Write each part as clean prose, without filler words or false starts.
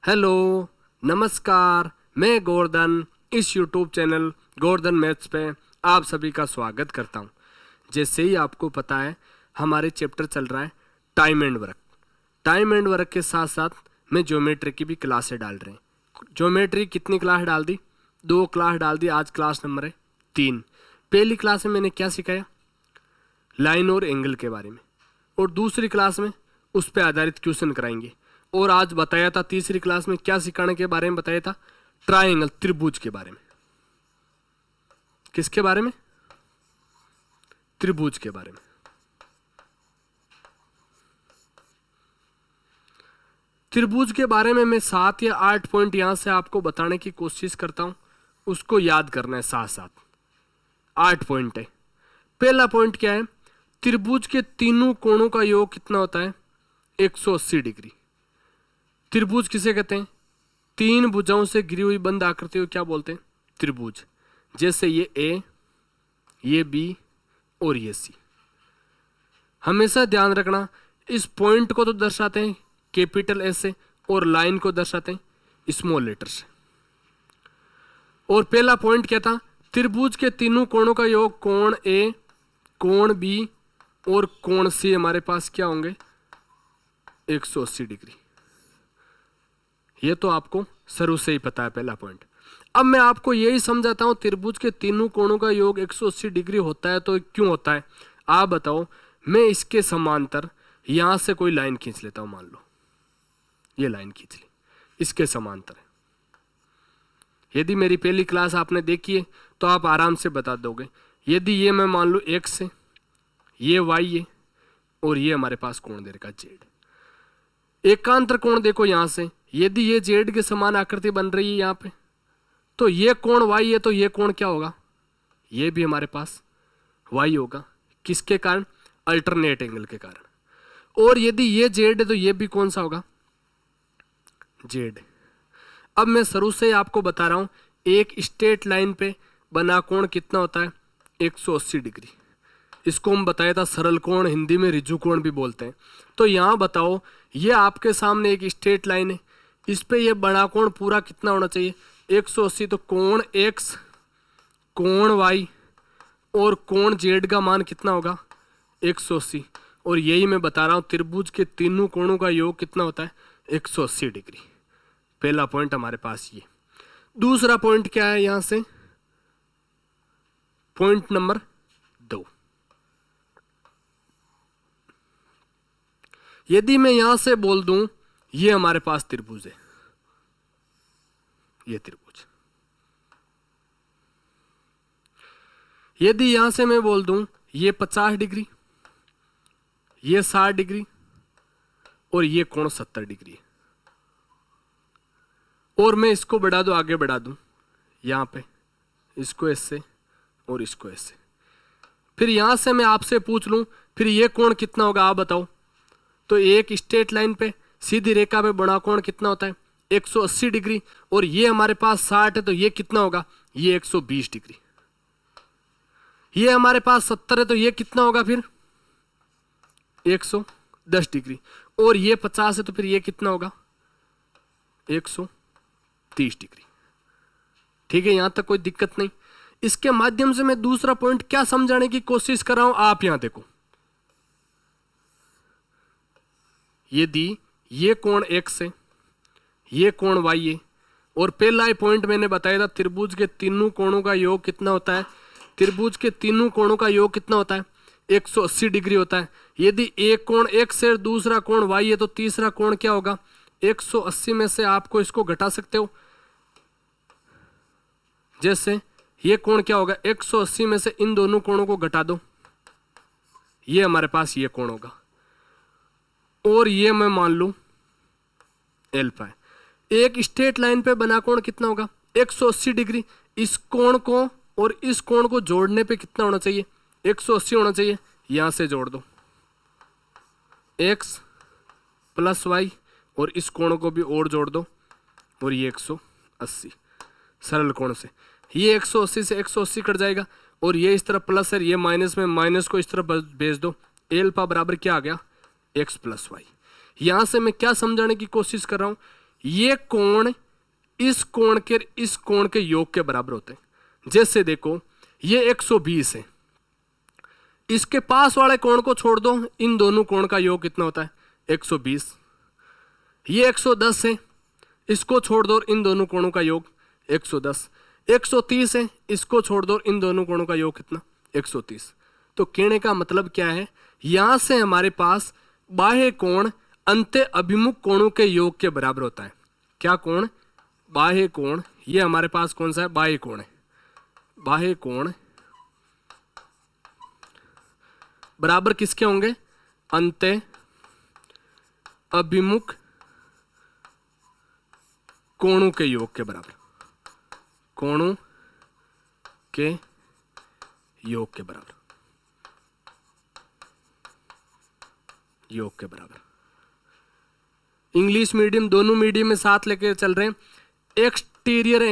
Hello, नमस्कार। मैं गोवर्धन इस यूट्यूब चैनल गोवर्धन मैथ्स पे आप सभी का स्वागत करता हूँ। जैसे ही आपको पता है हमारे चैप्टर चल रहा है time and work. Time and work के साथ साथ मैं ज्योमेट्री की भी क्लासें डाल रहे हैं। ज्योमेट्री कितनी क्लास डाल दी? 2 क्लास डाल दी। आज क्लास नंबर है 3। पहली क्लास में मैंने क्या सिखाया? लाइन और एंगल के बारे में। और दूसरी क्लास में उस पर आधारित क्वेश्चन कराएंगे। और आज बताया था तीसरी क्लास में क्या सिखाने के बारे में बताया था? ट्रायंगल, त्रिभुज के बारे में। किसके बारे में? त्रिभुज के बारे में। त्रिभुज के बारे में मैं 7 या 8 पॉइंट यहां से आपको बताने की कोशिश करता हूं, उसको याद करना है साथ साथ। 8 पॉइंट है। पहला पॉइंट क्या है? त्रिभुज के तीनों कोणों का योग कितना होता है? 180 डिग्री। त्रिभुज किसे कहते हैं? 3 भुजाओं से घिरी हुई बंद आकृति को क्या बोलते हैं? त्रिभुज। जैसे ये ए, ये बी और ये सी। हमेशा ध्यान रखना, इस पॉइंट को तो दर्शाते हैं कैपिटल एस से और लाइन को दर्शाते हैं स्मॉल लेटर से। और पहला पॉइंट क्या था? त्रिभुज के तीनों कोणों का योग कोण ए, कोण बी और कोण सी हमारे पास क्या होंगे? 180 डिग्री। ये तो आपको शुरू से ही पता है पहला पॉइंट। अब मैं आपको यही समझाता हूं, त्रिभुज के तीनों कोणों का योग 180 डिग्री होता है तो क्यों होता है आप बताओ। मैं इसके समांतर यहां से कोई लाइन खींच लेता हूं। मान लो ये लाइन खींच ली, इसके समांतर है। यदि मेरी पहली क्लास आपने देखी है तो आप आराम से बता दोगे। यदि ये मैं मान लो एक्स है, ये वाई है और ये हमारे पास कोण दे रखा जेड। एकांतर कोण देखो यहां से, यदि ये जेड के समान आकृति बन रही है यहाँ पे, तो ये कोण वाई है तो ये कोण क्या होगा? ये भी हमारे पास वाई होगा। किसके कारण? अल्टरनेट एंगल के कारण। और यदि ये जेड है तो ये भी कौन सा होगा? जेड। अब मैं शुरू से ही आपको बता रहा हूं, एक स्ट्रेट लाइन पे बना कोण कितना होता है? 180 डिग्री। इसको हम बताया था सरल कोण, हिंदी में ऋजु कोण भी बोलते हैं। तो यहां बताओ, ये आपके सामने एक स्ट्रेट लाइन है, इस पे ये बड़ा कोण पूरा कितना होना चाहिए? 180। तो कोण एक्स, कोण वाई और कोण जेड का मान कितना होगा? 180। और यही मैं बता रहा हूं, त्रिभुज के तीनों कोणों का योग कितना होता है? 180 डिग्री। पहला पॉइंट हमारे पास ये। दूसरा पॉइंट क्या है यहां से? Point number 2। यदि मैं यहां से बोल दूं ये हमारे पास त्रिभुज है, ये त्रिभुज। यदि यहां से मैं बोल दूं ये 50 डिग्री, ये 60 डिग्री और ये कोण 70 डिग्री है, और मैं इसको बढ़ा दूं, आगे बढ़ा दूं यहां पे, इसको ऐसे और इसको ऐसे, फिर यहां से मैं आपसे पूछ लूं फिर ये कोण कितना होगा आप बताओ। तो एक स्ट्रेट लाइन पे सीधी रेखा पे बड़ा कोण कितना होता है? 180 डिग्री। और ये हमारे पास 60 है तो ये कितना होगा? ये 120 डिग्री। ये हमारे पास 70 है तो ये कितना होगा फिर? 110 डिग्री। और ये 50 है तो फिर ये कितना होगा? 130 डिग्री। ठीक है, यहां तक कोई दिक्कत नहीं। इसके माध्यम से मैं दूसरा पॉइंट क्या समझाने की कोशिश कर रहा हूं, आप यहां देखो। यदि ये कोण x है, ये कोण y है, और पहला ही पॉइंट मैंने बताया था त्रिभुज के तीनों कोणों का योग कितना होता है? त्रिभुज के तीनों कोणों का योग कितना होता है? 180 डिग्री होता है। यदि एक कोण x है, दूसरा कोण y है, तो तीसरा कोण क्या होगा? 180 में से आपको इसको घटा सकते हो। जैसे ये कोण क्या होगा? 180 में से इन दोनों कोणों को घटा दो, ये हमारे पास ये कोण होगा। और ये मैं मान लूं एल्फा है। एक स्ट्रेट लाइन पे बना कोण कितना होगा? 180 डिग्री। इस कोण को और इस कोण को जोड़ने पे कितना होना चाहिए? 180 होना चाहिए। यहां से जोड़ दो x प्लस वाई, और इस कोण को भी और जोड़ दो, और ये 180 सरल कोण से। ये 180 से 180 कट जाएगा, और ये इस तरफ प्लस है, ये माइनस में माइनस को इस तरफ भेज दो। एल्फा बराबर क्या आ गया? x plus y. यहां से मैं क्या समझाने की कोशिश कर रहा हूं, ये कोण इस कोण के योग के बराबर होते हैं। जैसे देखो ये 120 है, इसके पास वाले कोण को छोड़ दो, इन दोनों कोण का योग कितना होता है 120। ये 110 है, इसको छोड़ दो, इन दोनों कोणों का योग 110। 130 है, इसको छोड़ दो, इन दोनों कोणों का योग कितना 130। तो कहने का मतलब क्या है, यहां से हमारे पास बाह्य कोण अंत्य अभिमुख कोणों के योग के बराबर होता है। क्या कोण? बाह्य कोण। ये हमारे पास कौन सा है? बाह्य कोण है। बाह्य कोण बराबर किसके होंगे? अंत्य अभिमुख कोणों के योग के बराबर। कोणों के योग के बराबर। योग के बराबर। इंग्लिश मीडियम दोनों मीडियम में साथ लेके चल रहे हैं। Exterior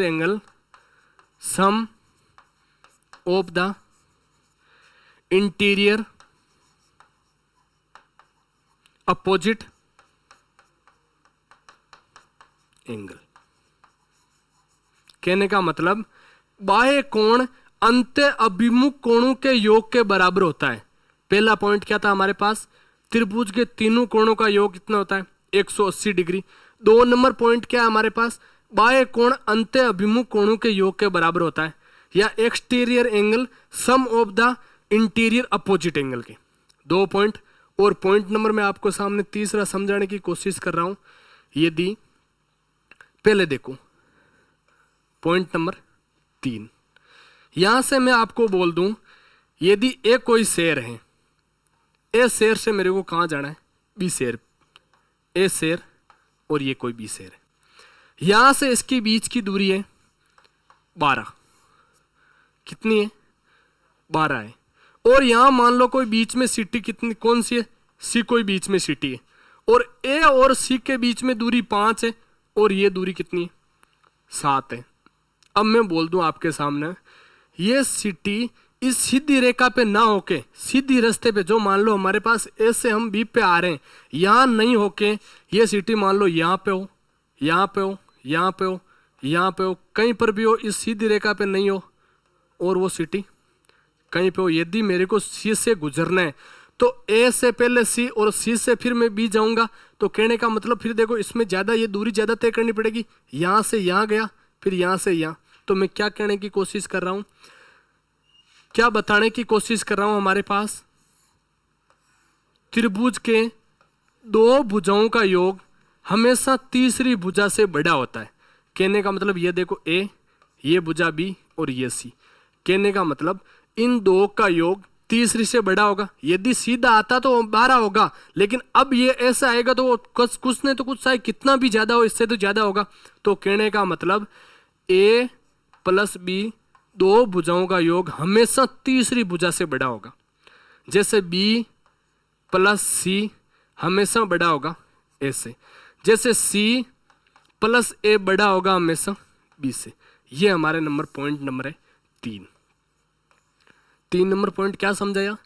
angle sum of the interior opposite angle. कहने का मतलब बाह्य कोण अंत्य अभिमुख कोणों के योग के बराबर होता है। पहला पॉइंट क्या था हमारे पास? त्रिभुज के तीनों कोणों का योग कितना होता है? 180 डिग्री। 2 नंबर पॉइंट क्या है हमारे पास? बाह्य कोण अंत्य अभिमुख कोणों के योग के बराबर होता है, या exterior angle sum of the interior opposite angle के। 2 पॉइंट। और पॉइंट नंबर मैं आपको सामने तीसरा समझाने की कोशिश कर रहा हूं। यदि पहले देखो पॉइंट नंबर 3, यहां से मैं आपको बोल दूं, यदि ए कोई शेर है, ए शेर से मेरे को कहां जाना है? बी शेर। ए शेर और ये कोई बी शेर है, यहां से इसके बीच की दूरी है 12। कितनी है? 12 है। और यहां मान लो कोई बीच में सिटी कितनी, कौन सी है? सी कोई बीच में सिटी है, और ए और सी के बीच में दूरी 5 है, और ये दूरी कितनी है? 7 है। अब मैं बोल दूं आपके सामने, ये सिटी इस सीधी रेखा पे ना होके सीधी रास्ते पे, जो मान लो हमारे पास ए से हम बी पे आ रहे हैं, यहां नहीं होके ये सिटी मान लो यहां पे हो, यहां पे हो, यहां पे हो, यहां पे हो, कहीं पर भी हो, इस सीधी रेखा पे नहीं हो, और वो सिटी कहीं पे हो। यदि मेरे को सी से गुजरना है तो ए से पहले सी और सी से फिर मैं बी जाऊंगा। तो कहने का मतलब फिर देखो इसमें ज्यादा ये दूरी ज्यादा तय करनी पड़ेगी। यहां से यहां गया, फिर यहां से यहां। तो मैं क्या कहने की कोशिश कर रहा हूं, क्या बताने की कोशिश कर रहा हूं? हमारे पास त्रिभुज के 2 भुजाओं का योग हमेशा तीसरी भुजा से बड़ा होता है। कहने का मतलब ये देखो ए, ये भुजा बी और ये सी। कहने का मतलब इन 2 का योग तीसरी से बड़ा होगा। यदि सीधा आता तो 12 होगा, लेकिन अब ये ऐसा आएगा तो कुछ नहीं तो कुछ चाहे कितना भी ज्यादा हो, इससे तो ज्यादा होगा। तो कहने का मतलब ए प्लस बी 2 भुजाओं का योग हमेशा तीसरी भुजा से बड़ा होगा। जैसे बी प्लस सी हमेशा बड़ा होगा ए से, जैसे सी प्लस ए बड़ा होगा हमेशा बी से। ये हमारे पॉइंट नंबर है 3। 3 नंबर पॉइंट क्या समझाया?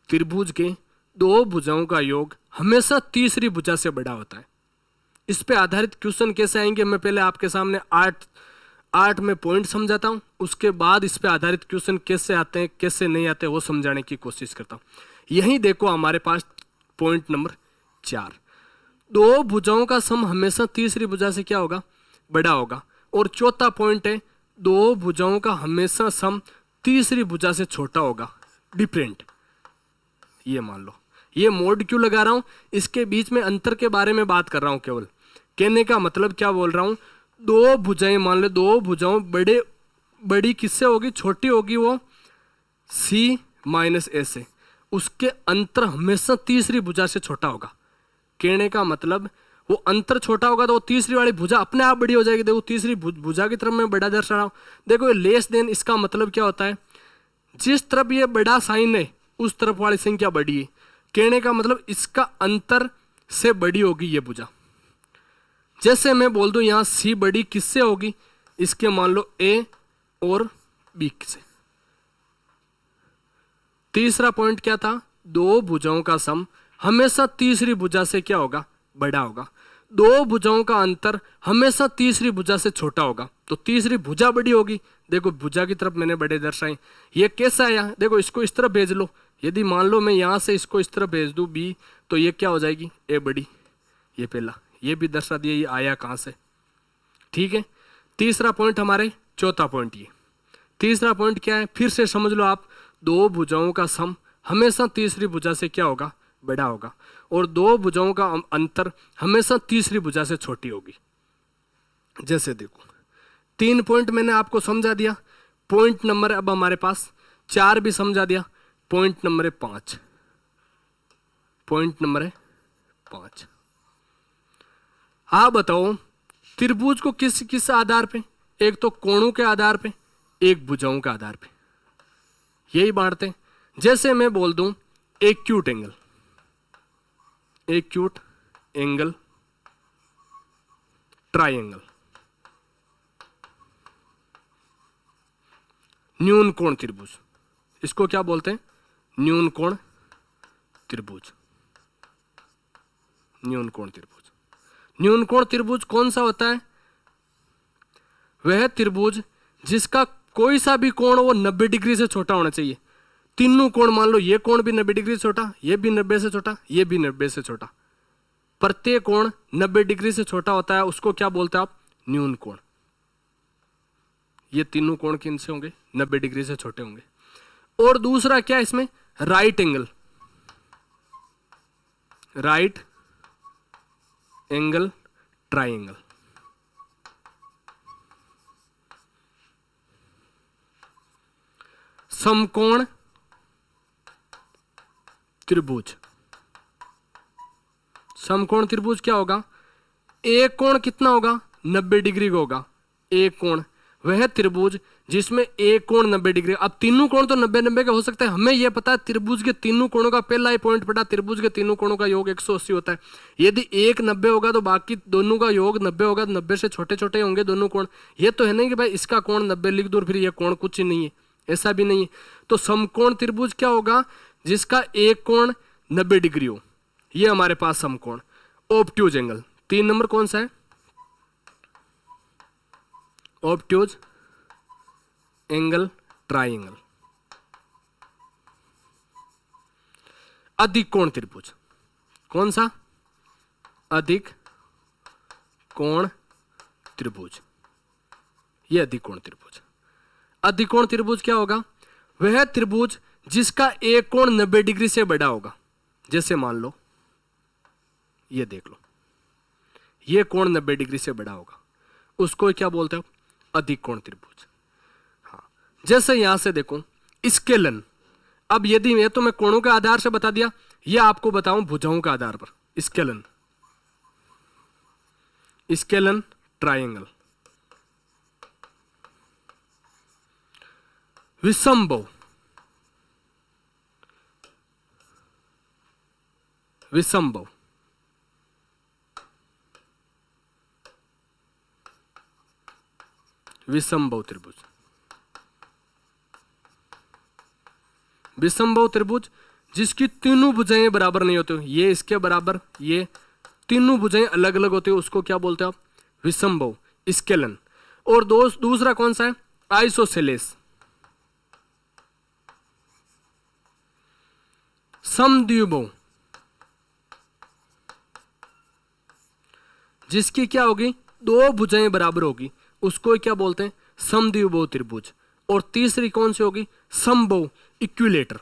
त्रिभुज के 2 भुजाओं का योग हमेशा तीसरी भुजा से बड़ा होता है। इस पे आधारित क्वेश्चन कैसे आएंगे, मैं पहले आपके सामने 8 में पॉइंट समझाता हूं, उसके बाद इस पे आधारित क्वेश्चन कैसे आते हैं कैसे नहीं आते वो समझाने की कोशिश करता हूं। यही देखो हमारे पास पॉइंट नंबर 4, 2 भुजाओं का सम हमेशा तीसरी भुजा से क्या होगा? बड़ा होगा। और चौथा पॉइंट है 2 भुजाओं का हमेशा सम तीसरी भुजा से छोटा होगा, डिफरेंट। ये मान लो, ये मोड क्यों लगा रहा हूं? इसके बीच में अंतर के बारे में बात कर रहा हूं केवल। कहने का मतलब क्या बोल रहा हूं, 2 भुजाएं मान लो, 2 भुजाओं बड़ी किससे होगी? छोटी होगी वो सी माइनस ए से, उसके अंतर हमेशा तीसरी भुजा से छोटा होगा। कहने का मतलब वो अंतर छोटा होगा तो वो तीसरी वाली भुजा अपने आप बड़ी हो जाएगी। देखो तीसरी भुजा की तरफ मैं बड़ा दर्शा रहा हूं। देखो ये लेस देन, इसका मतलब क्या होता है? जिस तरफ ये बड़ा साइन है उस तरफ वाली संख्या बड़ी है। कहने का मतलब इसका अंतर से बड़ी होगी ये भुजा। जैसे मैं बोल दूं यहां सी बड़ी किससे होगी? इसके मान लो ए और बी से। तीसरा पॉइंट क्या था? दो भुजाओं का सम हमेशा तीसरी भुजा से क्या होगा, बड़ा होगा। दो भुजाओं का अंतर हमेशा तीसरी भुजा से छोटा होगा, तो तीसरी भुजा बड़ी होगी। देखो भुजा की तरफ मैंने बड़े दर्शाए। ये कैसा आया, देखो इसको इस तरफ भेज लो। यदि मान लो मैं यहाँ से इसको इस तरफ भेज दूँ बी, तो ये क्या हो जाएगी, ए बड़ी। ये पहला, ये भी दर्शा दिया ये आया कहाँ से, ठीक है। तीसरा पॉइंट हमारे, चौथा पॉइंट ये। तीसरा पॉइंट क्या है, फिर से समझ लो आप, दो भुजाओं का सम हमेशा तीसरी भुजा से क्या होगा, बड़ा होगा। और दो भुजाओं का अंतर हमेशा तीसरी भुजा से छोटी होगी। जैसे देखो 3 पॉइंट मैंने आपको समझा दिया। पॉइंट नंबर अब हमारे पास 4 भी समझा दिया। पॉइंट नंबर है 5। पॉइंट नंबर है 5। हाँ बताओ, त्रिभुज को किस किस आधार पे, एक तो कोणों के आधार पे, एक भुजाओं के आधार पे, यही बांटते हैं। जैसे मैं बोल दूं acute angle, acute angle, triangle, न्यून कोण त्रिभुज, इसको क्या बोलते हैं, न्यून कोण त्रिभुज। न्यून कोण त्रिभुज, न्यून कोण त्रिभुज कौन सा होता है, वह त्रिभुज जिसका कोई सा भी कोण वो 90 डिग्री से छोटा होना चाहिए। तीनों कोण मान लो, ये कोण भी 90 डिग्री से छोटा, ये भी 90 से छोटा, ये भी 90 से छोटा, प्रत्येक कोण 90 डिग्री से छोटा होता है, उसको क्या बोलते हैं आप, न्यून कोण। ये तीनों कोण किन से होंगे, 90 डिग्री से छोटे होंगे। और दूसरा क्या है इसमें, right angle, right angle triangle. समकोण त्रिभुज, समकोण त्रिभुज क्या होगा, एक कोण कितना होगा, 90 डिग्री का होगा। एक कोण, वह त्रिभुज जिसमें एक कोण 90 डिग्री। अब तीनों कोण तो 90-90 का हो सकता है। हमें यह पता है त्रिभुज के तीनों कोणों का, पहला ही पॉइंट पढ़ा, त्रिभुज के तीनों कोणों का योग 180 होता है। यदि एक 90 होगा तो बाकी दोनों का योग 90 होगा, तो 90 से छोटे छोटे होंगे दोनों कोण। ये तो है नहीं कि भाई इसका कोण 90 लिख दो फिर ये कोण कुछ ही नहीं है, ऐसा भी नहीं है। तो समकोण त्रिभुज क्या होगा, जिसका एक कोण 90 डिग्री हो, ये हमारे पास समकोण। ऑब्ट्यूज एंगल 3 नंबर कौन सा है, ऑब्ट्यूज एंगल ट्राइंगल। अधिक कोण त्रिभुज कौन सा, अधिक कोण त्रिभुज, ये अधिक कोण त्रिभुज। अधिक कोण त्रिभुज क्या होगा, वह त्रिभुज जिसका एक कोण 90 डिग्री से बड़ा होगा। जैसे मान लो ये देख लो, ये कोण 90 डिग्री से बड़ा होगा, उसको क्या बोलते हो, अधिक कोण त्रिभुज। हाँ, जैसे यहां से देखो स्केलन। अब यदि ये तो मैं कोणों के आधार से बता दिया, ये आपको बताऊं भुजाओं के आधार पर। स्केलन, स्केलन ट्राइंगल, विषमबाहु, विषमबाहु, विषमबाहु त्रिभुज। विषमबाहु त्रिभुज जिसकी तीनों भुजाएं बराबर नहीं होती, ये इसके बराबर, ये तीनों भुजाएं अलग अलग होती है, उसको क्या बोलते हैं आप, विषमबाहु, स्केलन। और दूसरा कौन सा है, आइसोसेलेस, समद्विबाहु, जिसकी क्या होगी, दो भुजाएं बराबर होगी, उसको क्या बोलते हैं, समद्विबाहु त्रिभुज। और तीसरी कौन सी होगी, समबाहु, इक्विलेटर,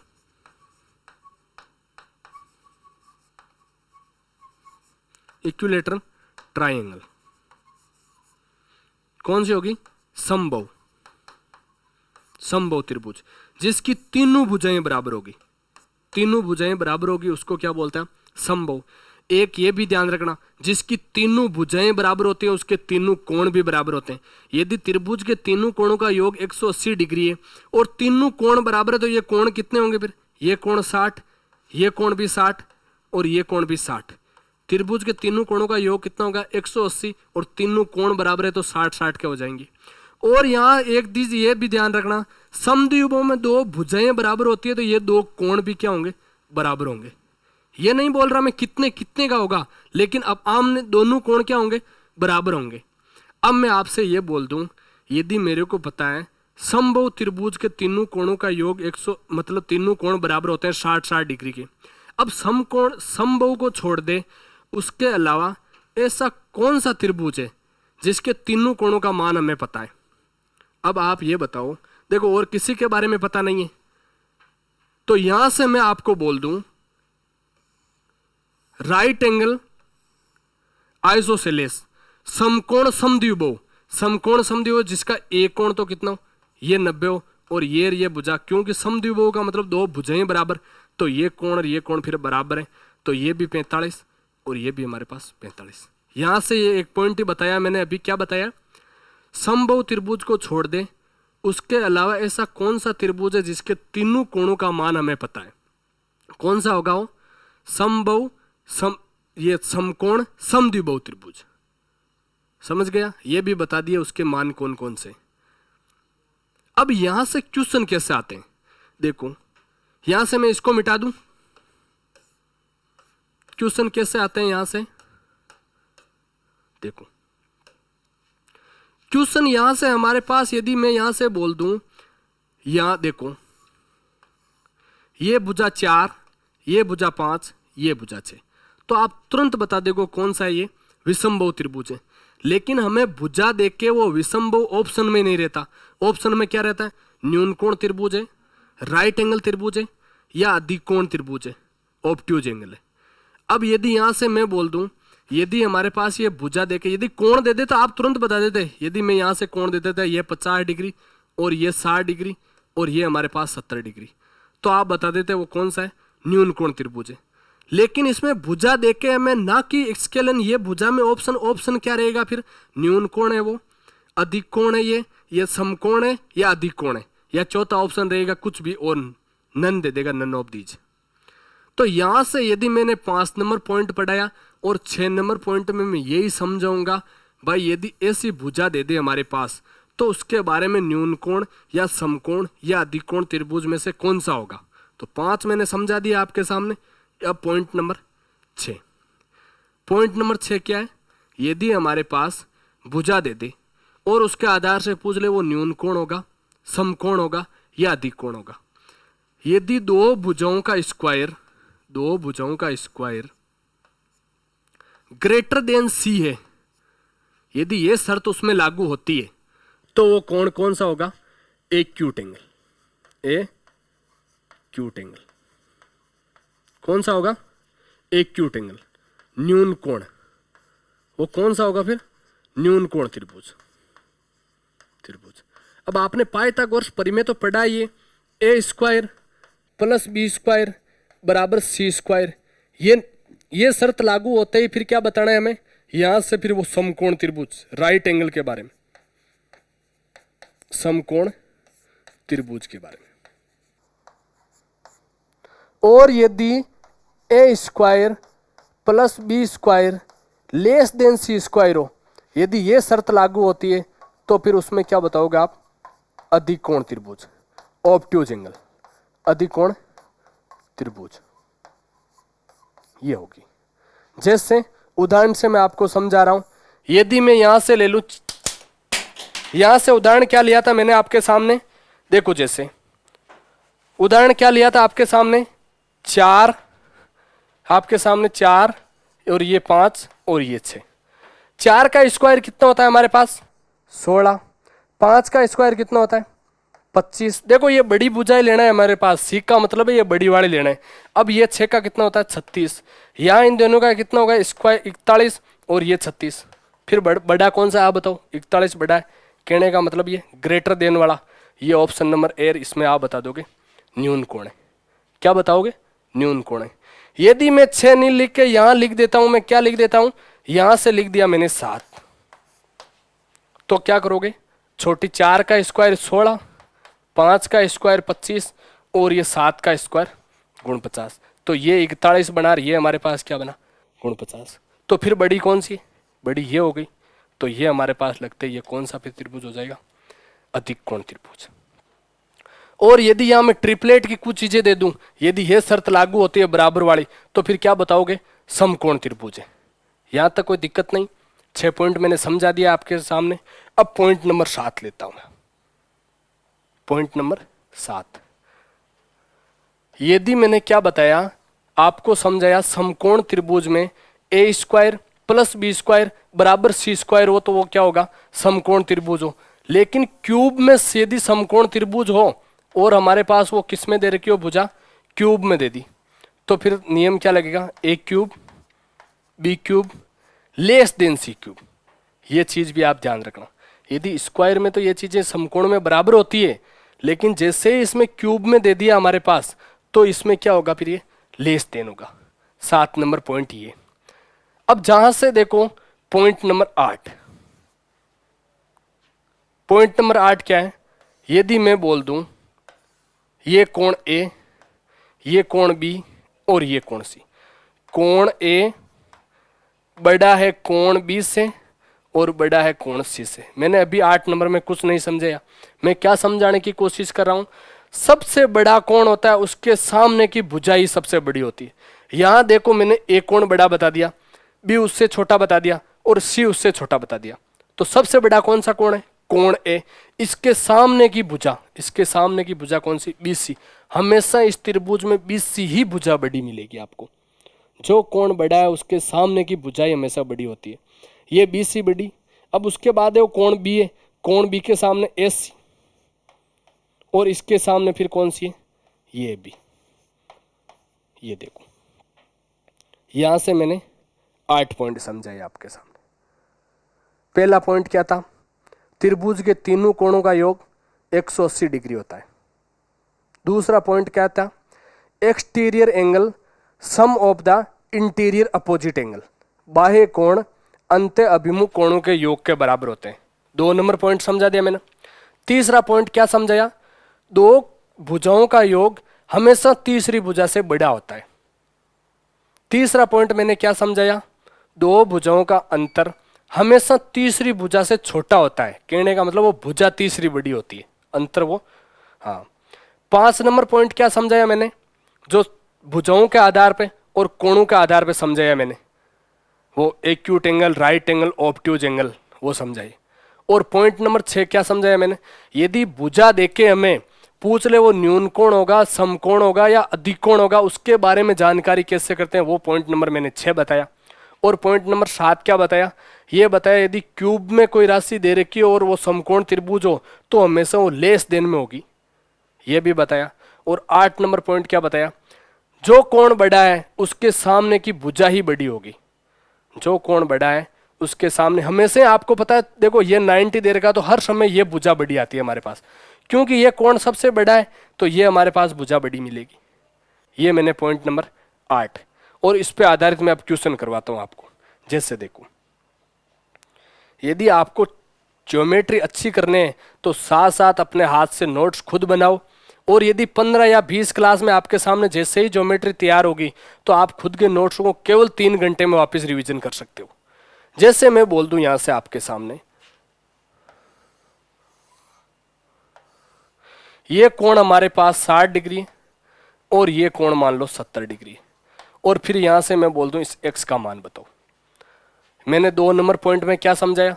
इक्विलेटर ट्राइंगल। कौन सी होगी, समबाहु, समबाहु त्रिभुज जिसकी तीनों भुजाएं बराबर होगी, तीनों भुजाएं बराबर होगी, उसको क्या बोलते हैं, समबाहु। एक ये भी ध्यान रखना, जिसकी तीनों भुजाएं बराबर होती है उसके तीनों कोण भी बराबर होते हैं। यदि त्रिभुज के तीनों कोणों का योग 180 डिग्री है और तीनों कोण बराबर है, तो ये कोण कितने होंगे फिर, ये कोण 60, ये कोण भी 60 और ये कोण भी 60। त्रिभुज के तीनों कोणों का योग कितना होगा, 180, और तीनों कोण बराबर है तो 60-60 के हो जाएंगे। और यहाँ एक चीज ये भी ध्यान रखना, समद्विबाहु में दो भुजाएं बराबर होती है तो ये दो कोण भी क्या होंगे, बराबर होंगे। ये नहीं बोल रहा मैं कितने कितने का होगा, लेकिन अब आमने दोनों कोण क्या होंगे, बराबर होंगे। अब मैं आपसे ये बोल दूं, यदि मेरे को पता है समबाहु त्रिभुज के तीनों कोणों का योग 100 मतलब तीनों कोण बराबर होते हैं 60-60 डिग्री के। अब समकोण समबाहु को छोड़ दे, उसके अलावा ऐसा कौन सा त्रिभुज है जिसके तीनों कोणों का मान हमें पता है। अब आप ये बताओ, देखो और किसी के बारे में पता नहीं है, तो यहां से मैं आपको बोल दूं राइट एंगल आइसोसेलेस समकोण समद्विबाहु, समकोण समद्विबाहु जिसका एक कोण तो कितना हो, ये 90 हो और ये भुजा, क्योंकि समद्विबाहु का मतलब दो भुजाएं बराबर, तो ये कोण और ये कोण फिर बराबर है, तो ये भी 45 और ये भी हमारे पास 45। यहां से ये एक पॉइंट ही बताया मैंने अभी, क्या बताया, समबाहु त्रिभुज को छोड़ दे, उसके अलावा ऐसा कौन सा त्रिभुज है जिसके तीनों कोणों का मान हमें पता है। कौन सा होगा वो, समबाहु ये समकोण समद्विबाहु त्रिभुज। समझ गया, ये भी बता दिया उसके मान कौन कौन से। अब यहां से क्वेश्चन कैसे आते हैं, देखो यहां से मैं इसको मिटा दूं, क्वेश्चन कैसे आते हैं यहां से, देखो क्वेश्चन यहां से हमारे पास, यदि मैं यहां से बोल दूं, यहां देखो ये भुजा 4, ये भुजा 5, ये भुजा 6, तो आप तुरंत बता देखो कौन सा है, ये विषमबाहु त्रिभुज है। लेकिन हमें भुजा देख के वो विषमबाहु ऑप्शन में नहीं रहता, ऑप्शन में क्या रहता है, न्यूनकोण त्रिभुज है, राइट एंगल त्रिभुज है, या अधिकोण त्रिभुज है, ऑब्ट्यूज एंगल है। अब यदि यहां से मैं बोल दूं, यदि हमारे पास ये भुजा देके यदि कोण दे दे तो आप तुरंत बता देते, यदि मैं यहां से कोण दे देता ये 50 डिग्री और ये 60 डिग्री और ये हमारे पास 70 डिग्री, तो आप बता देते वो कौन सा है, न्यूनकोण त्रिभुज है। लेकिन इसमें भुजा देके हमें ना कि स्केलन, ये भुजा में ऑप्शन क्या रहेगा, फिर न्यूनकोण है वो, अधिकोण है ये समकोण है या अधिकोण है, या चौथा ऑप्शन रहेगा कुछ भी और नन दे देगा, नन ऑफ दीज। तो यहां से यदि मैंने 5 नंबर पॉइंट पढ़ाया और 6 नंबर पॉइंट में मैं यही समझाऊंगा, भाई यदि ऐसी भुजा दे दे हमारे पास तो उसके बारे में न्यूनकोण या समकोण या अधिकोण त्रिभुज में से कौन सा होगा। तो 5 मैंने समझा दिया आपके सामने। अब पॉइंट नंबर 6, पॉइंट नंबर 6 क्या है, यदि हमारे पास भुजा दे दे और उसके आधार से पूछ ले वो न्यूनकोण होगा, समकोण होगा या अधिकोण होगा। यदि दो भुजाओं का स्क्वायर ग्रेटर देन सी है, यदि ये शर्त उसमें लागू होती है, तो वो कोण कौन सा होगा, एक्यूट एंगल, कौन सा होगा, एक्यूट एंगल, न्यून कोण, वो कौन सा होगा फिर, न्यूनकोण त्रिभुज। अब आपने पाइथागोरस परिमेय तो पढ़ा, ये ए स्क्वायर प्लस बी स्क्वायर बराबर सी स्क्वायर, ये शर्त लागू होते ही फिर क्या बताना है हमें, यहां से फिर वो समकोण त्रिभुज, राइट एंगल के बारे में, समकोण त्रिभुज के बारे में। और यदि a square plus b square less than c square हो, यदि ये शर्त लागू होती है तो फिर उसमें क्या बताओगे आप, अधिकोण त्रिभुज, ऑब्ट्यूज एंगल, अधिकोण त्रिभुज ये होगी। जैसे उदाहरण से मैं आपको समझा रहा हूं, यदि मैं यहां से ले लूं, यहां से उदाहरण क्या लिया था मैंने आपके सामने, देखो जैसे उदाहरण क्या लिया था आपके सामने, 4 आपके सामने 4 और ये 5 और ये 6, 4 का स्क्वायर कितना होता है हमारे पास 16, 5 का स्क्वायर कितना होता है 25। देखो ये बड़ी भुजाएं लेना है हमारे पास, सी का मतलब है ये बड़ी वाली लेना है। अब ये 6 का कितना होता है 36, यहाँ इन दोनों का कितना होगा स्क्वायर 41 और ये 36, फिर बड़ा कौन सा आप बताओ, 41 बड़ा है, कहने का मतलब ये ग्रेटर देन वाला, ये ऑप्शन नंबर ए, इसमें आप बता दोगे न्यूनकोण है। क्या बताओगे, न्यूनकोण है। यदि मैं 6 नहीं लिख के यहां लिख देता हूं, मैं क्या लिख देता हूं, यहां से लिख दिया मैंने 7, तो क्या करोगे, छोटी 4 का स्क्वायर 16, 5 का स्क्वायर 25 और ये 7 का स्क्वायर गुण 50, तो ये 41 बना, ये हमारे पास क्या बना गुण 50। तो फिर बड़ी कौन सी, बड़ी ये हो गई, तो ये हमारे पास लगते ये कौन सा फिर त्रिभुज हो जाएगा, अधिकोण त्रिभुज। और यदि यहां मैं ट्रिपलेट की कुछ चीजें दे दूं, यदि यह शर्त लागू होती है बराबर वाली, तो फिर क्या बताओगे? समकोण त्रिभुज है। यहां तक कोई दिक्कत नहीं। 6 पॉइंट मैंने समझा दिया आपके सामने। अब पॉइंट नंबर 7 लेता हूं। पॉइंट नंबर 7, यदि मैंने क्या बताया आपको समझाया, समकोण त्रिभुज में ए स्क्वायर प्लस बी स्क्वायर बराबर सी स्क्वायर हो तो वो क्या होगा? समकोण त्रिभुज हो। लेकिन क्यूब में यदि समकोण त्रिभुज हो और हमारे पास वो किस में दे रखी हो भुजा? क्यूब में दे दी, तो फिर नियम क्या लगेगा? A cube b cube less than c cube. ये चीज भी आप ध्यान रखना। यदि स्क्वायर में तो ये चीजें समकोण में बराबर होती है, लेकिन जैसे ही इसमें क्यूब में दे दिया हमारे पास, तो इसमें क्या होगा? फिर ये लेस देन होगा। 7 नंबर पॉइंट ये। अब जहां से देखो पॉइंट नंबर 8। पॉइंट नंबर 8 क्या है? यदि मैं बोल दूं ये कोण ए, ये कोण बी और ये कोण सी। कोण ए बड़ा है कोण बी से और बड़ा है कोण सी से। मैंने अभी 8 नंबर में कुछ नहीं समझाया। मैं क्या समझाने की कोशिश कर रहा हूं? सबसे बड़ा कोण होता है उसके सामने की भुजा ही सबसे बड़ी होती है। यहां देखो मैंने ए कोण बड़ा बता दिया, बी उससे छोटा बता दिया और सी उससे छोटा बता दिया। तो सबसे बड़ा कौन सा कोण है? कोण ए। इसके सामने की भुजा, इसके सामने की भुजा कौन सी? बीसी। हमेशा इस त्रिभुज में बीसी ही भुजा बड़ी मिलेगी आपको। जो कोण बड़ा है उसके सामने की भुजाई हमेशा बड़ी होती है। ये बीसी बड़ी। अब उसके बाद है वो कोण बी है, कोण बी के सामने एसी और इसके सामने फिर कौन सी है? ये बी। ये देखो, यहां से मैंने 8 पॉइंट समझाए आपके सामने। पहला पॉइंट क्या था? त्रिभुज के तीनों कोणों का योग 180 डिग्री होता है। दूसरा पॉइंट क्या था? Exterior angle sum of the interior opposite angle. बाह्य कोण अंत्य अभिमुख कोणों के योग के बराबर होते हैं। 2 नंबर पॉइंट समझा दिया मैंने। तीसरा पॉइंट क्या समझाया? 2 भुजाओं का योग हमेशा तीसरी भुजा से बड़ा होता है। तीसरा पॉइंट मैंने क्या समझाया? 2 भुजाओं का अंतर हमेशा तीसरी भुजा से छोटा होता है। कहने का मतलब वो भुजा तीसरी बड़ी होती है, अंतर वो। हाँ। 5 नंबर पॉइंट क्या समझाया मैंने? जो भुजाओं के आधार पे और कोणों के आधार पे समझाया मैंने, वो acute angle, right angle, obtuse angle, वो समझाई। और पॉइंट नंबर 6 क्या समझाया मैंने? यदि भुजा देके हमें पूछ ले वो न्यून कोण होगा, समकोण होगा या अधिकोण होगा, उसके बारे में जानकारी कैसे करते हैं, वो पॉइंट नंबर मैंने 6 बताया। और पॉइंट नंबर 7 क्या बताया? ये बताया यदि क्यूब में कोई राशि दे रखी हो और वो समकोण त्रिभुज हो तो हमेशा वो लेस देन में होगी, ये भी बताया। और 8 नंबर पॉइंट क्या बताया? जो कोण बड़ा है उसके सामने की भुजा ही बड़ी होगी। जो कोण बड़ा है उसके सामने हमेशा, आपको पता है, देखो ये 90 दे रखा तो हर समय ये भुजा बड़ी आती है हमारे पास, क्योंकि ये कोण सबसे बड़ा है तो ये हमारे पास भुजा बड़ी मिलेगी। ये मैंने पॉइंट नंबर 8। और इस पे आधारित मैं अब क्वेश्चन करवाता हूं आपको। जैसे देखो, यदि आपको ज्योमेट्री अच्छी करने हैं तो साथ साथ अपने हाथ से नोट्स खुद बनाओ। और यदि 15 या 20 क्लास में आपके सामने जैसे ही ज्योमेट्री तैयार होगी तो आप खुद के नोट्स को केवल 3 घंटे में वापस रिवीजन कर सकते हो। जैसे मैं बोल दूं यहां से आपके सामने, ये कोण हमारे पास 60 डिग्री और ये कोण मान लो 70 डिग्री। और फिर यहां से मैं बोल दूं इस x का मान बताओ। मैंने 2 नंबर पॉइंट में क्या समझाया?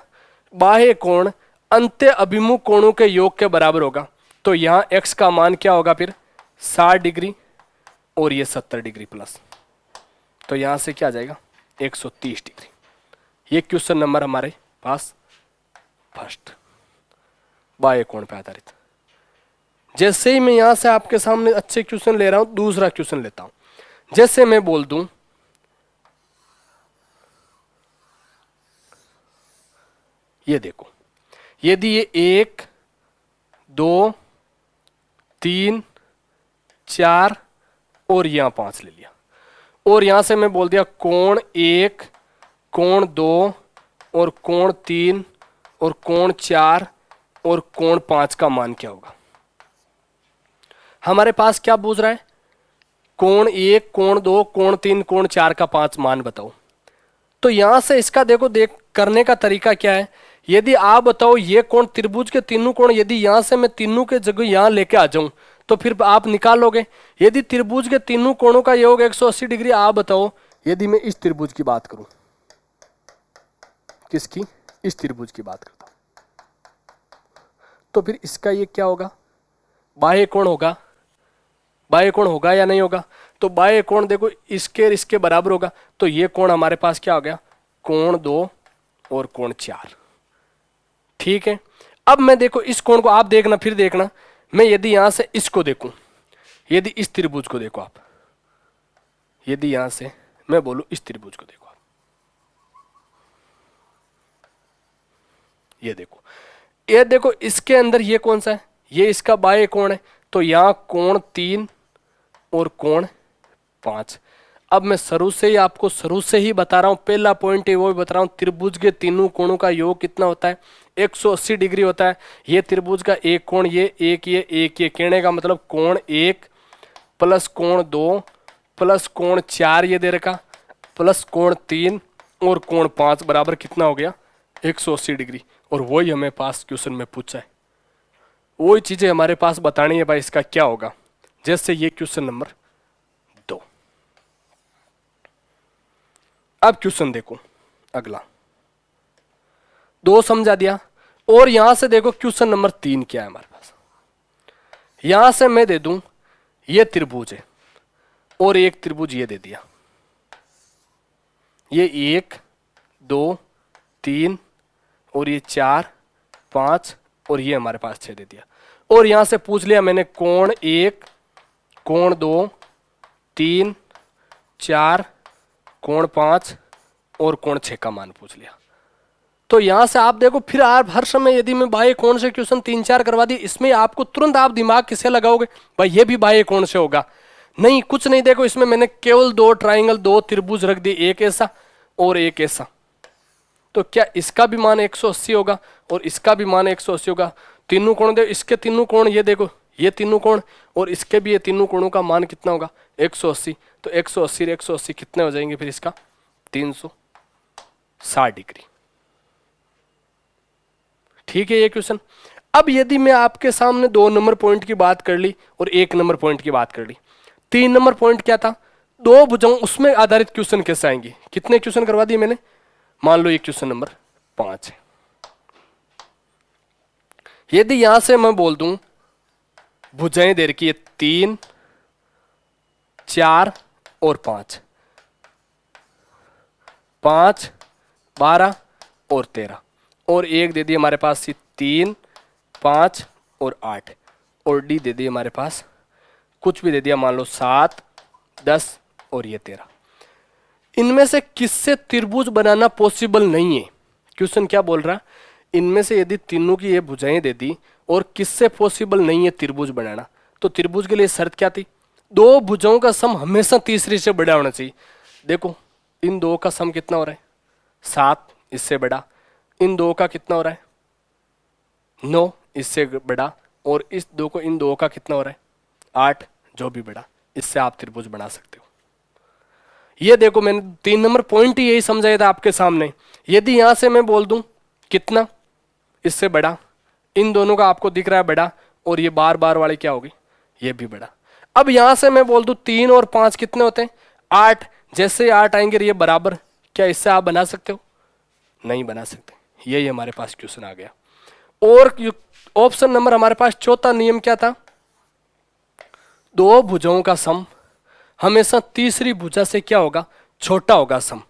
बाह्य कोण अंत्य अभिमुख कोणों के योग के बराबर होगा। तो यहां x का मान क्या होगा? फिर 60 डिग्री और ये 70 डिग्री प्लस, तो यहां से क्या आ जाएगा? 130 डिग्री। ये क्वेश्चन नंबर हमारे पास फर्स्ट, बाह्य कोण पर आधारित। जैसे ही मैं यहां से आपके सामने अच्छे क्वेश्चन ले रहा हूं, दूसरा क्वेश्चन लेता हूं। जैसे मैं बोल दूं ये देखो, यदि ये 1 2 3 4 और यहां 5 ले लिया, और यहां से मैं बोल दिया कोण 1, कोण 2 और कोण 3 और कोण 4 और कोण 5 का मान क्या होगा? हमारे पास क्या पूछ रहा है? कोण 1, कोण 2, कोण 3, कोण 4 का 5 मान बताओ। तो यहां से इसका देखो करने का तरीका क्या है? यदि आप बताओ ये कोण त्रिभुज के तीनों कोण, यदि यहां से मैं तीनों के जगह यहां लेके आ जाऊं तो फिर आप निकालोगे। यदि त्रिभुज के तीनों कोणों का योग 180 डिग्री, आप बताओ यदि मैं इस त्रिभुज की बात करूं, किसकी, इस त्रिभुज की बात करता हूं, तो फिर इसका ये क्या होगा, बाह्य कोण होगा। बाह्य कोण होगा या नहीं होगा, तो बाह्य कोण देखो इसके बराबर होगा। तो ये कोण हमारे पास क्या हो गया, कोण 2 और कोण 4। ठीक है, अब मैं देखो इस कोण को आप देखना, फिर देखना, मैं यदि यहां से इसको देखूं, यदि इस त्रिभुज को देखो आप, यदि यहां से मैं बोलूं इस त्रिभुज को देखो आप, ये देखो इसके अंदर ये कौन सा है, ये इसका बाह्य कोण है। तो यहां कोण 3 और कोण 5। अब मैं शुरू से ही बता रहा हूं, पहला पॉइंट है वो भी बता रहा हूं, त्रिभुज के तीनों कोणों का योग कितना होता है, 180 डिग्री होता है। ये त्रिभुज का एक कोण, ये एक, ये कहने का मतलब कोण 1 प्लस कोण 2 प्लस कोण 4 ये दे रखा, प्लस कोण 3 और कोण 5 बराबर कितना हो गया, 180 डिग्री। और वही हमें पास क्वेश्चन में पूछा है, वही चीजें हमारे पास बतानी है भाई इसका क्या होगा। जैसे ये क्वेश्चन नंबर 2। अब क्वेश्चन देखो अगला, 2 समझा दिया। और यहां से देखो क्वेश्चन नंबर 3 क्या है हमारे पास। यहां से मैं दे दूं ये त्रिभुज है और एक त्रिभुज ये दे दिया, ये 1 2 3 और ये 4 5 और ये हमारे पास 6 दे दिया। और यहां से पूछ लिया मैंने कोण 1 कोण 2 3 4 कोण 5 और कोण 6 का मान पूछ लिया। तो यहां से आप देखो, फिर आप हर समय यदि मैं बाह्य कोण से क्वेश्चन 3-4 करवा दी, इसमें आपको तुरंत आप दिमाग किसे लगाओगे, भाई ये भी बाह्य कोण से होगा, नहीं कुछ नहीं। देखो इसमें मैंने केवल 2 ट्राइंगल 2 त्रिभुज रख दिए, एक ऐसा और एक ऐसा। तो क्या इसका भी मान 180 होगा और इसका भी मान 180 होगा। तीनों कोण देखो, इसके तीनों कोण ये देखो, ये तीनों कोण और इसके भी ये तीनों कोणों का मान कितना होगा, 180। तो 180 180 कितने हो जाएंगे फिर इसका, 360 डिग्री। ठीक है ये क्वेश्चन। अब यदि मैं आपके सामने 2 नंबर पॉइंट की बात कर ली और 1 नंबर पॉइंट की बात कर ली, 3 नंबर पॉइंट क्या था, 2 भुजाओं, उसमें आधारित क्वेश्चन कैसे आएंगे। कितने क्वेश्चन करवा दिए मैंने, मान लो ये क्वेश्चन नंबर 5 है। यदि यहां से मैं बोल दूं भुजाएं दे रखी है 3 4 और 5, 5 12 और 13 और एक दे दी हमारे पास 3 5 और 8 और डी दे दी हमारे पास कुछ भी दे दिया, मान लो 7 10 और ये 13। इनमें से किससे त्रिभुज बनाना पॉसिबल नहीं है, क्वेश्चन क्या बोल रहा है, इनमें से यदि तीनों की ये भुजाएं दे दी और किससे पॉसिबल नहीं है त्रिभुज बनाना। तो त्रिभुज के लिए शर्त क्या थी, 2 भुजाओं का सम हमेशा तीसरी से बड़ा होना चाहिए। देखो इन 2 का सम कितना हो रहा है, 7 इससे बड़ा, इन 2 का कितना हो रहा है, 9 इससे बड़ा, और इस 2 को इन 2 का कितना हो रहा है, 8 जो भी बड़ा। इससे आप त्रिभुज बना सकते हो। ये देखो मैंने 3 नंबर पॉइंट ही यही समझाया था आपके सामने। यदि यहां से मैं बोल दूं कितना, इससे बड़ा, इन दोनों का आपको दिख रहा है बड़ा, और ये बार बार वाले क्या होगी, ये भी बड़ा। अब यहां से मैं बोल दूं 3 और 5 कितने होते हैं, 8, जैसे 8 आएंगे ये बराबर, क्या इससे आप बना सकते हो, नहीं बना सकते। यही हमारे पास क्वेश्चन आ गया। और ऑप्शन नंबर हमारे पास चौथा नियम क्या था, 2 भुजाओं का सम हमेशा तीसरी भुजा से क्या होगा, छोटा होगा सम।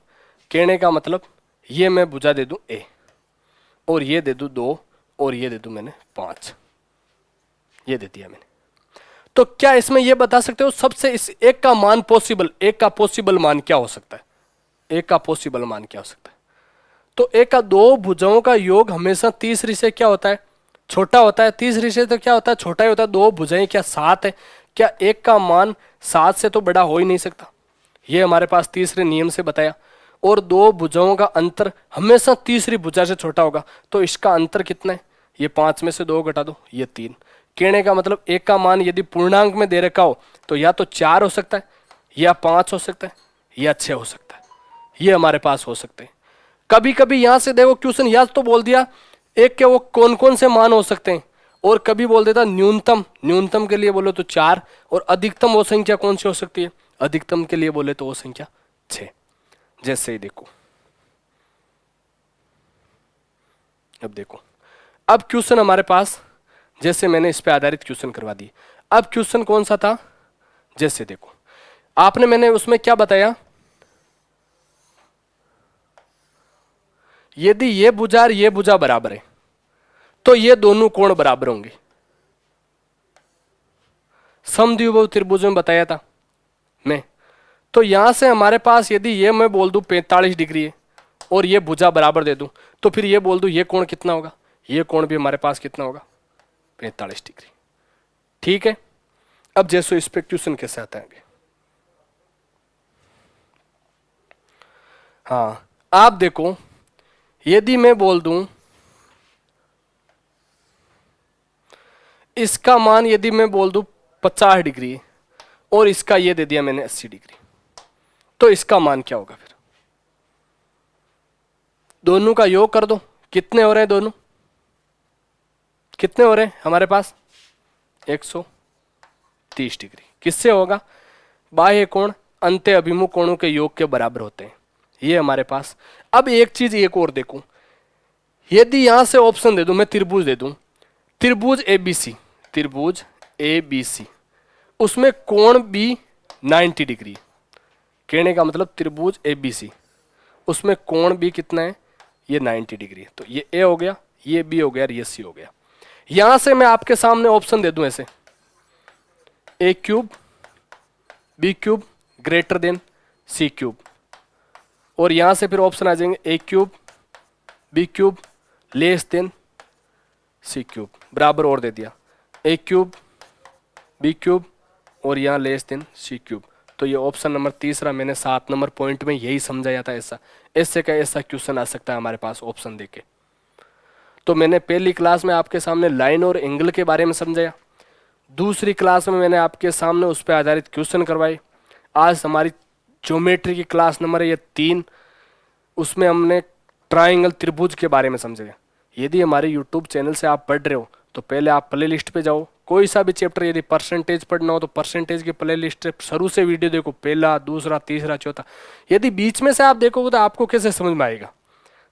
कहने का मतलब ये मैं भुजा दे दूं ए और ये दे दूं 2 और ये दे दूं मैंने 5, ये दे दिया मैंने। तो क्या इसमें ये बता सकते हो सबसे इस एक का मान पॉसिबल, एक का पॉसिबल मान क्या हो सकता है, एक का पॉसिबल मान क्या हो सकता है। तो एक का 2 भुजाओं का योग हमेशा तीसरी से क्या होता है, छोटा होता है। तीसरी से तो क्या होता है, छोटा ही होता है। 2 भुजाएं क्या 7 है, क्या एक का मान 7 से तो बड़ा हो ही नहीं सकता। ये हमारे पास तीसरे नियम से बताया। और 2 भुजाओं का अंतर हमेशा तीसरी भुजा से छोटा होगा। तो इसका अंतर कितना है, ये 5 में से 2 घटा दो, ये 3। कहने का मतलब एक का मान यदि पूर्णांक में दे रखा हो तो या तो 4 हो सकता है, या 5 हो सकता है, या 6 हो सकता है। ये हमारे पास हो सकते हैं। कभी कभी यहां से देखो क्वेश्चन याद तो बोल दिया एक के वो कौन कौन से मान हो सकते हैं, और कभी बोल देता न्यूनतम, न्यूनतम के लिए बोलो तो 4, और अधिकतम वो संख्या कौन सी हो सकती है, अधिकतम के लिए बोले तो वो संख्या 6। जैसे ही देखो, अब देखो, अब क्वेश्चन हमारे पास, जैसे मैंने इस पे आधारित क्वेश्चन करवा दी। अब क्वेश्चन कौन सा था, जैसे देखो आपने, मैंने उसमें क्या बताया, यदि ये भुजा और ये भुजा बराबर है तो ये दोनों कोण बराबर होंगे। समद्विबाहु त्रिभुज में बताया था मैं। तो यहां से हमारे पास यदि ये मैं बोल दूं 45 डिग्री है और ये भुजा बराबर दे दूं, तो फिर ये बोल दूं ये कोण कितना होगा, ये कोण भी हमारे पास कितना होगा, 45 डिग्री। ठीक है, अब जैसो इस पे क्वेश्चन कैसे आता है आगे। हाँ, आप देखो, यदि मैं बोल दूं इसका मान, यदि मैं बोल दूं 50 डिग्री और इसका ये दे दिया मैंने 80 डिग्री, तो इसका मान क्या होगा फिर, दोनों का योग कर दो, कितने हो रहे हैं दोनों, कितने हो रहे हैं हमारे पास 130 डिग्री। किससे होगा, बाह्य कोण अंत्य अभिमुख कोणों के योग के बराबर होते हैं, ये हमारे पास। अब एक चीज एक और देखो, यदि यहां से ऑप्शन दे दूं मैं, त्रिभुज दे दूं, त्रिभुज एबीसी, त्रिभुज एबीसी, उसमें कोण भी 90 डिग्री, कहने का मतलब त्रिभुज एबीसी उसमें कोण भी कितना है, ये 90 डिग्री, तो ये ए हो गया, ये बी हो गया और ये सी हो गया। यहां से मैं आपके सामने ऑप्शन दे दूं ऐसे, a cube b cube greater than c cube, और यहां से फिर ऑप्शन आ जाएंगे a cube b cube less than c cube, बराबर और दे दिया ए क्यूब बी क्यूब और यहां लेस देन सी क्यूब। तो ये ऑप्शन नंबर तीसरा मैंने 7 नंबर पॉइंट में यही समझाया था। ऐसा ऐसे का ऐसा क्वेश्चन आ सकता है हमारे पास ऑप्शन देके। तो मैंने पहली क्लास में आपके सामने लाइन और एंगल के बारे में समझाया, दूसरी क्लास में मैंने आपके सामने उस पर आधारित क्वेश्चन करवाए। आज हमारी ज्योमेट्री की क्लास नंबर है ये 3, उसमें हमने ट्राइंगल त्रिभुज के बारे में समझेगा। यदि हमारे यूट्यूब चैनल से आप पढ़ रहे हो तो पहले आप प्ले लिस्ट पे जाओ, कोई सा भी चैप्टर यदि परसेंटेज पढ़ना हो तो परसेंटेज की प्ले लिस्ट शुरू से वीडियो देखो, पहला दूसरा तीसरा चौथा। यदि बीच में से आप देखोगे तो आपको कैसे समझ में आएगा।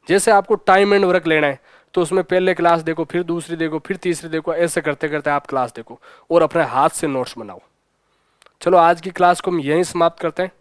जैसे आपको टाइम एंड वर्क लेना है तो उसमें पहले क्लास देखो, फिर दूसरी देखो, फिर तीसरी देखो, ऐसे करते करते आप क्लास देखो और अपने हाथ से नोट्स बनाओ। चलो आज की क्लास को हम यहीं समाप्त करते हैं।